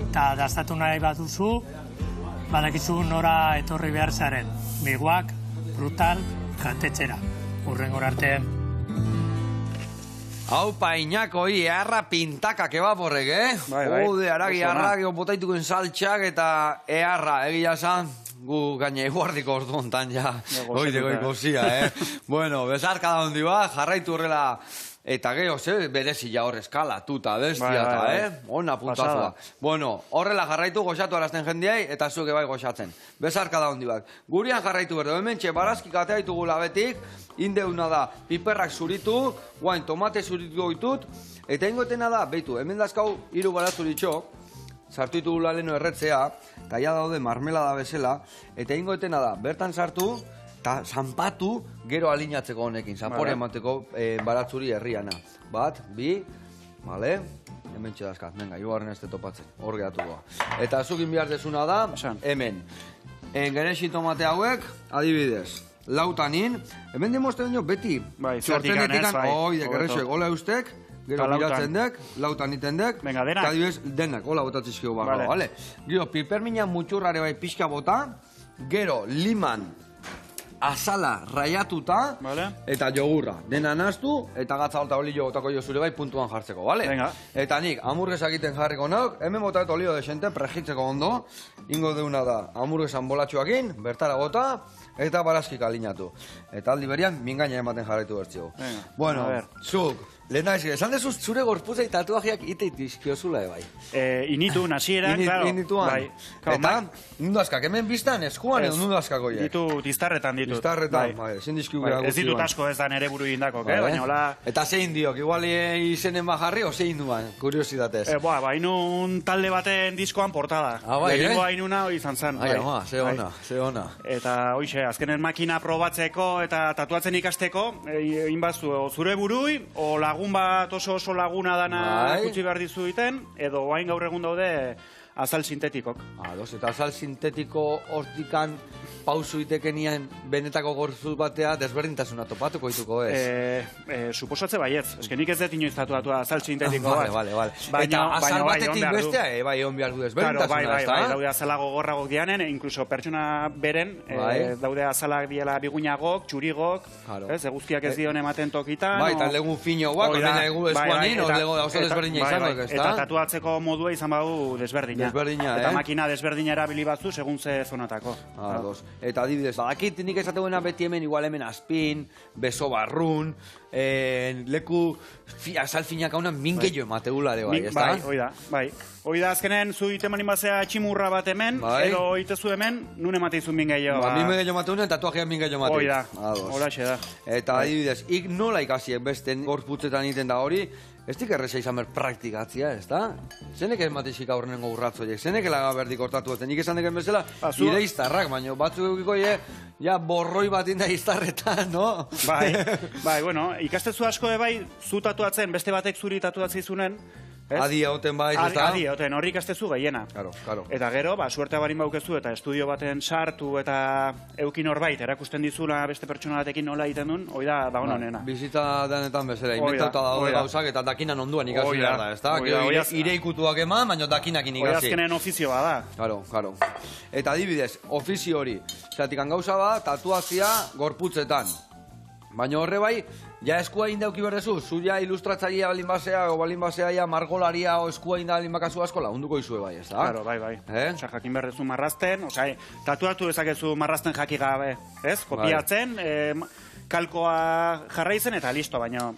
eta dastatu nahi bat duzu, badakizu nora etorri behar zaren. Biguak, brutal, jatetxera. Hurrengora arte. Hau painakoi, eharra pintaka kebaporrek, Bai. Jode, aragi, arragi, botaituken saltxak eta eharra, egia esan, gu gaine guardiko ordu ontan ja, oideko ikosia, Bueno, bezarka da hondi ba, jarraitu horrela, eta geho, berezi ja hor eskalatuta, bestia, Ona puntazua. Bueno, horrela jarraitu goxatu arazten jendiai, eta zuke bai goxatzen. Bezarka da hondi bat. Gurian jarraitu berdu, hemen txe barazkik atea ditugu labetik, indeuna da, piperrak zuritu, guain tomate zuritu goitut, eta ingotena da, beitu, hemen dazkau hiru baratzuritxo, sartu ditugu leno erretzea, eta ja daude marmelada bezala, eta ingotena da, bertan sartu, eta zanpatu gero alinatzeko honekin, zanpore emateko baratzuri herriana. Bat, bi, bale, hemen txedazkat, venga, jogarren ez topatzen, hor gehatu goa. Eta zukin behar dezuna da, hemen, gerexi tomate hauek, adibidez, lautanin, hemen demozten dino beti, txortenetikan, oide, gerexoek, hola eustek, gero miratzen dek, lautan iten dek, eta adibidez, denak, hola botatzizkio bako, bale? Gero, piperminan mutxurrare bai pixka bota, gero, liman, azala raiatuta, eta jogurra. Dena naztu, eta gatza holta olio botako jo zure bai puntuan jartzeko, bale? Eta nik, hamurguesak egiten jarriko nauk, hemen bota eta olio desente, prejitzeko ondo, ingo deuna da, hamurguesan bolatxoakin, bertara bota, eta barazkik alinatu. Eta aldi berian, mingaina ematen jarraitu bertzio. Bueno, zuk, lehen da esan dezuz zure gorpuzei tatuajeak iteit dizkiozula, bai? Initu, nasieran, claro. Inituan. Eta, nundazkak, hemen biztan, eskuan edo nundazkako hiek? Ditu, diztarretan ditut. Diztarretan, bai, ezin dizkiu gara guzti. Ez ditut asko ez da nere buru indako, baina hola... Eta zein diok, igual izenen bajarri, o zein duan, kuriositatez? Hainun talde baten diskoan portada. Lehenengo hainuna hori izan zen. Ai, ama, ze ona. Eta hoixe, azkenen makina probatzeko eta tatuatzen ikasteko, inbaztu, zure burui, o lagun bat oso laguna dana gutxi behar dizu iten, edo hain gaur egun daude azal sintetikok. Eta azal sintetiko hortikan pausu itekenian benetako gorzu batea desberdintasuna topatuko dituko ez? Suposatze baietz. Ez que nik ez dut inoiz tatuatu azal sintetiko bat. Vale. Eta azal batetik bestea, bai, egon behar du desberdintasuna, ez da? Bai, daude azalago gorragok dianen, inkluso pertsona beren, daude azalak diela biguinagok, txurigok, guztiak ez dion ematen tokitan. Bai, eta legun fino guak, hemen egu eskuanin, oso desberdina izanok, ez da? Eta tatuatzeko modua izan badu desberdina. Eta makina desberdina erabili batzu segun ze zonatako. Eta adibidez, badakit nik esateguena beti hemen, igual hemen azpin, beso barrun, leku azalfinak hauna mingeio emateula ere bai, ez da? Bai, hoi da azkenen zu itemanin bazea tximurra bat hemen, edo itezu hemen, nun emateizu mingeio. Mingeio mateunen, tatuajean mingeio mateu. Hoi da, holaxe da. Eta adibidez, ik nola ikasiek besten gorputzetan iten da hori, ez dik erreza izan ber praktikatzia, ez da? Zenek emateizik aurrenengo urratzoiek, zenek elaga berdik hortatu eten, nik esan deken bezala, ire iztarrak, baina batzuk eukiko ja borroi bat inda iztarretan, no? Bai, bueno, ikastezu asko bai, zu tatuatzen, beste batek zuri tatuatzizunen, Adia hoten bai, ez da? Adia hoten, horrik astezu gehiena. Claro. Eta gero, suertea barin baukezu eta estudio baten sartu eta eukin horbait, erakusten dizula beste pertsona batekin nola egiten duen, hoi da honena. Bizita denetan bezala, inventauta daude gauzak eta dakinan onduan ikasi behar da, ez da? Ireikutuak eman, baina dakinakin ikasi. Hoi azkenen ofizioa da. Claro. Eta adibidez, ofizio hori, zeratikan gauza ba, tatuazia gorputzetan. Baina horre bai, ja eskua indauki berdezu, zu ja ilustratzaia balin basea, o balin basea ja margolaria o eskua inda balin bakazu asko lagunduko izue bai, ez da? Claro, bai. Osa, jakin berdezu marrazten, osa, tatuatu dezakezu marrazten jaki gabe, ez? Kopiatzen, kalkoa jarraizen eta listo, baina...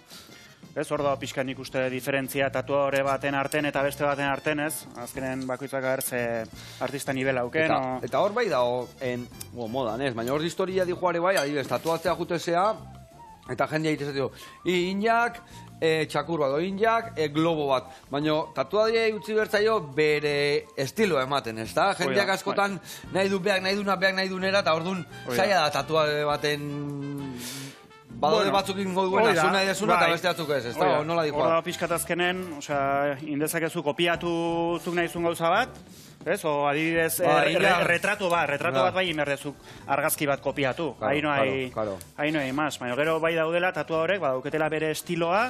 Ez, hor da pixkan ikuste diferentzia tatuare baten arten eta beste baten arten, ez? Azkenen bakoitzak agertze artista nivel hauken, Eta hor bai dago, modan, ez? Baina hor historia dijoare bai, adibidez, tatuatzea jutezea, Eta jendea egiten zaten injak, txakur bat, injak, globo bat. Baina tatuadia utzi bertzaio bere estilo ematen, ez da? Jendeak askotan nahi du beak, nahi dunera, eta orduan zaila da tatuade baten... Badode batzuk ingo duena, zu nahi desuna eta beste batzuk ez da? Nola dikoa? Hor da pixkatazkenen, indezakezu kopiatu zuk nahi zuen gauza bat, ez? O adibidez, retrato bat bai inberdezuk argazki bat kopiatu. Hain noai maz. Baina gero bai daudela tatuadorek, badauketela bere estiloa,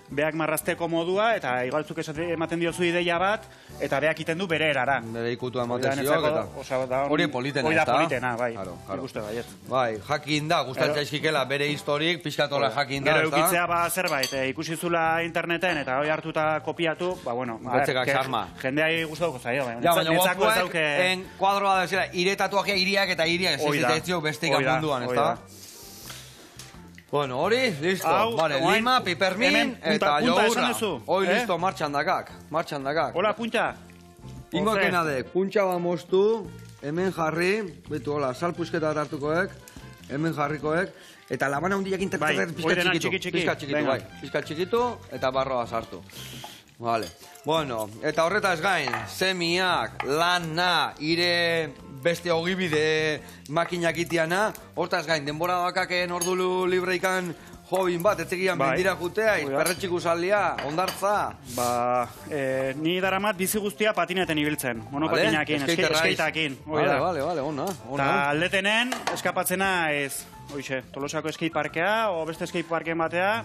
beak marrazteko modua, eta igualtzuk ematen diozu ideia bat, eta beak iten du bere erara. Bere ikutua ematen ziok, eta hori politena, ez da? Hori da politena, bai. Ikuste bai, ez. Bai, jakin da, gustatzen zaizkikela bere historik, pixkatola jakin da, ez da? Gero eukitzea zerbait, ikusi zula interneten, eta hori hartuta kopiatu, bueno, jendeai gustatuko zaio, ja, baina guapuek, en kuadroa da zela, ire tatuajea iriak eta iriak, ez zitzaitzio besteik munduan, ez da? Bueno, hori, listo. Vale, lima, pipermin, eta jogurra. Hoi, listo, martxan dakak. Hola, punta. Ingo kena dek, puntxa bat moztu, hemen jarri, betu, hola, salpusketa bat hartukoek, hemen jarrikoek, eta labana hundiak interpretar pizka txikitu, eta barroa sartu. Vale. Bueno, eta horretaz gain, semiak, lana, ire beste ogibide makinak itiana, hortaz gain, denbora bakaken ordulu libreikan jobin bat, etzegian bendira jutea, perretxiku salia, ondartza. Ni daramat bizi guztia patineten ibiltzen, monopatinakin, eskeitakin. Vale, ona. Ta aldetenen, eskapatzena ez, Tolosako skateparkea, o beste skateparkeen batea,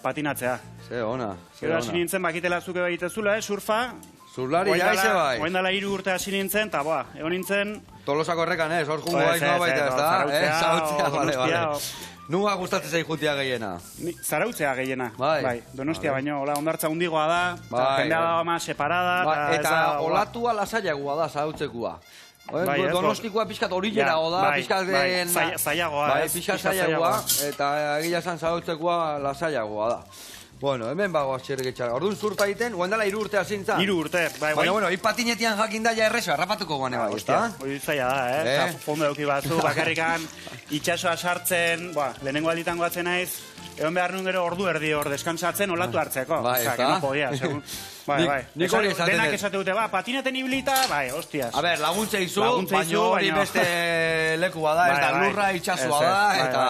patinatzea. Ze ona. Gero hasi nintzen, bakitela zuke behitezula, surfa. Surlari jaize bai. Oain dala 3 urte hasi nintzen, eta egon nintzen... Tolosako errekan ez, hor jungo baiz noa baita ez da? Zarautzea, bale. Nunga gustatzen zaik jutia gehiena? Zarautzea gehiena, bai. Donostia baino, ondartza hundigoa da, jendea da ama separada. Eta olatua lasaiagoa da, zarautzekoa. Donostikoa pixkat originalago da, pixkat zailagoa. Bai, pixkat zailagoa, eta egila esan zarautzekoa lasaiagoa da. Bueno, hemen bagoaz txergetxara. Orduan surfa egiten, guendala 3 urte azintza? 3 urte, bai. Bueno, hipatinetian jakin da ja erreso, errapatuko guane bai, ezta? Hori zaila da, fondo euki batzu, bakarrikan itxasoa sartzen, lehenengo alditan goatzen naiz, egon behar nun gero ordu erdi hor deskantzatzen olatu hartzeko. Bai, ezta? Que no podia, segun... Nik hori esaten dut. Denak esate dute, patineten ibilita, hostias. A ber, laguntza izu, baino hori beste leku bada, ez da, lurra itxasua da, eta...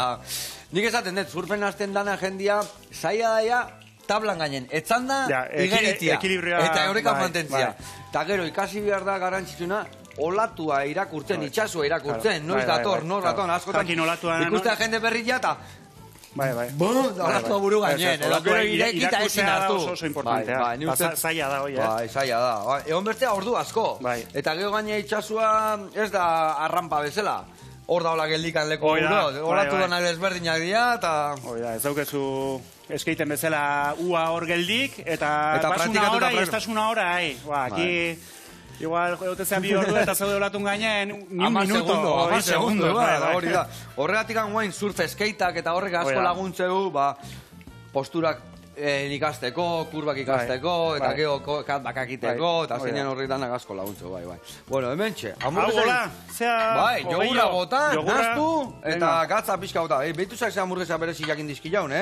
Nik esaten dut, surfen hasten dana jendia, zaila daia, tablan gainen, etzanda, igeritia, eta horrekan mantentzia. Eta gero, ikasi behar da garantzitsuna, olatua irakurtzen, itxasua irakurtzen, noiz dator, askotan, ikustea jende berria eta... Olatua buru gainen, edo gero irekita ezin hartu. Oso importantea, zaila da, oi, Bai, zaila da. Egon bestea ordu asko, eta gero gaine itxasua ez da arrampa bezala. Hor da hola geldikan leko olatu da nahi desberdinak dira, eta... Ez daukezu eskeiten bezala ua hor geldik, eta basuna hora, estasuna hora, aquí... Igual, egotezean 2 ordu eta zaude olatun gainen, ni un minuto. Amar segundo, hori da. Horregatik guain surf skeitak eta horrek asko laguntzeu, posturak ikasteko, kurbak ikasteko, eta gero kat bakakiteko, eta zeinan horretan asko laguntzeu, bai. Bueno, hemen txe, bai, jogurra botan, naztu, eta gatza pixka bota. Beituzak ze hamburguesa berezi jakin dizki jaun,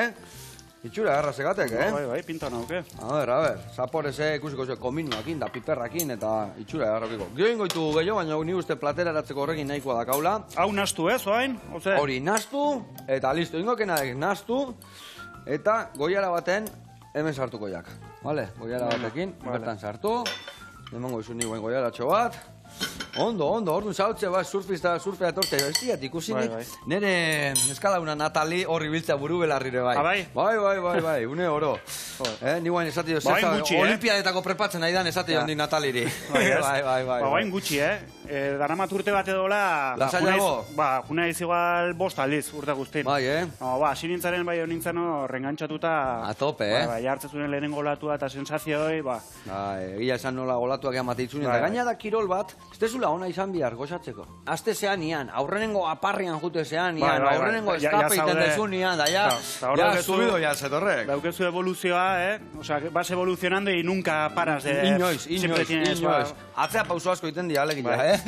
Itxura, errazegatek, Bai, pinta nauke. A ber, zaporeze ikusiko ze kominuakin da piperrakin eta itxura errakiko. Gio ingoitu gehiago, baina ni uste platera eratzeko horrekin nahikoa da kaula. Hau nastu, oain? Hori, nastu, eta listo, ingokena nastu, eta goiara baten hemen sartuko jak. Vale, goiara batekin, bertan sartu. Hemen goizu niguen goiaratxo bat. Ondo, orduan zautze, surfea etortzea, ez diat ikusinik, nire eskalauna Natali horri biltzea buru belarrire bai. Bai, une oro. Ni guain esate jo, olimpiadetako prepatzen nahi dan esate jo Nataliri. Bai. Guain gutxi, daramat urte bat edola... Lasaiago? Juna iz igual 5 aldiz urte guztin. Bai, hasi nintzaren bai honintzen rengantzatuta... A tope, Bai, hartzezunen lehenengo olatua eta sensazioi, egia esan nola olatuak emateitzun, eta gaina da kirol bat, ez tezula ona izan bihar gozatzeko. Azte zean ian, aurrenengo aparrian jute zean ian, aurrenengo eskape iten dezun ian, da ya subido ya zetorrek. Daukezu evoluzioa, vas evolucionando y nunca paras de... Inoiz. Atzea pauso asko iten dia, alegia,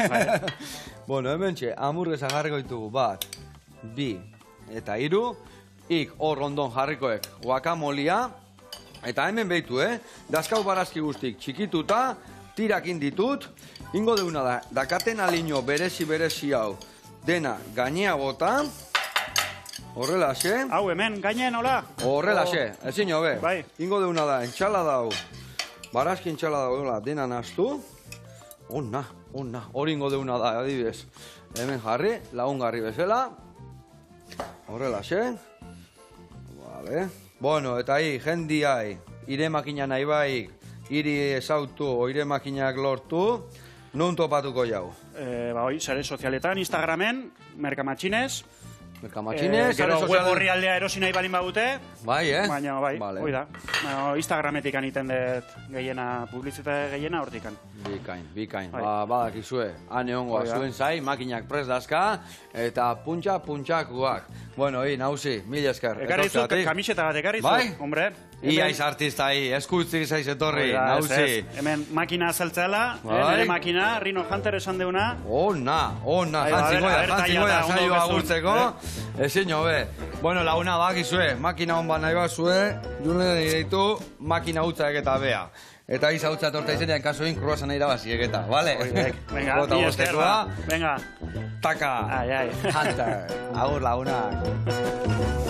Bueno, hemen txe, hamburguesa jarriko ditugu, 1, 2, eta 3, ik hor ondon jarrikoek guakamolia, eta hemen behitu, dazkau barazki guztik txikituta, tirakin ditut, ingo deuna da, dakaten aliño berezi hau, dena gainea bota, horrela xe. Hau, hemen, gainen, hola? Horrela xe, ezin hobe. Bai. Ingo deuna da, entxalada hau, barazki entxalada hau, dena naztu, onna, hori ingo deuna da, adibidez. Hemen jarri, lagungarri bezala, horrela xe. Vale. Bueno, eta hi, jendiai, ire makina nahi baik, iri ezautu, oire makinak lortu, nun topatuko jau? Sare sozialetan, Instagramen, Merkamatxinez. Merkamatxinez, gero web horrialdea erosi nahi balin badute. Bai, Baina, bai, vale. hoi da. Instagrametik aniten dut gehiena, publizitate gehiena hortikan. Bikain. Bai. Badakizue, han egongoa Hoi da. zuen zai, makinak prest dazka, eta puntxakuak. Bueno, nauzi, mila esker. Ekarrizu, kamiseta bat ekarrizu, Bai? hombre. Iaiz artista hi, eskutzik zaiz etorri, nauzi. Hemen makina azaltzela, Bai. nire makina, Rino Hunter esan deuna. Ona, Bai, jantzikoia, ondo saio bezun, agurtzeko. Ezin hobe. Bueno, laguna bakizue, makina hon nahi bazue, julen ditu makina hutzak eta bea. Eta iza hutsa torta izenean kasuin kruasan irabaziek eta, bale? Venga, mi esker, venga. Taka. Ai. Hunter. Agur lagunak.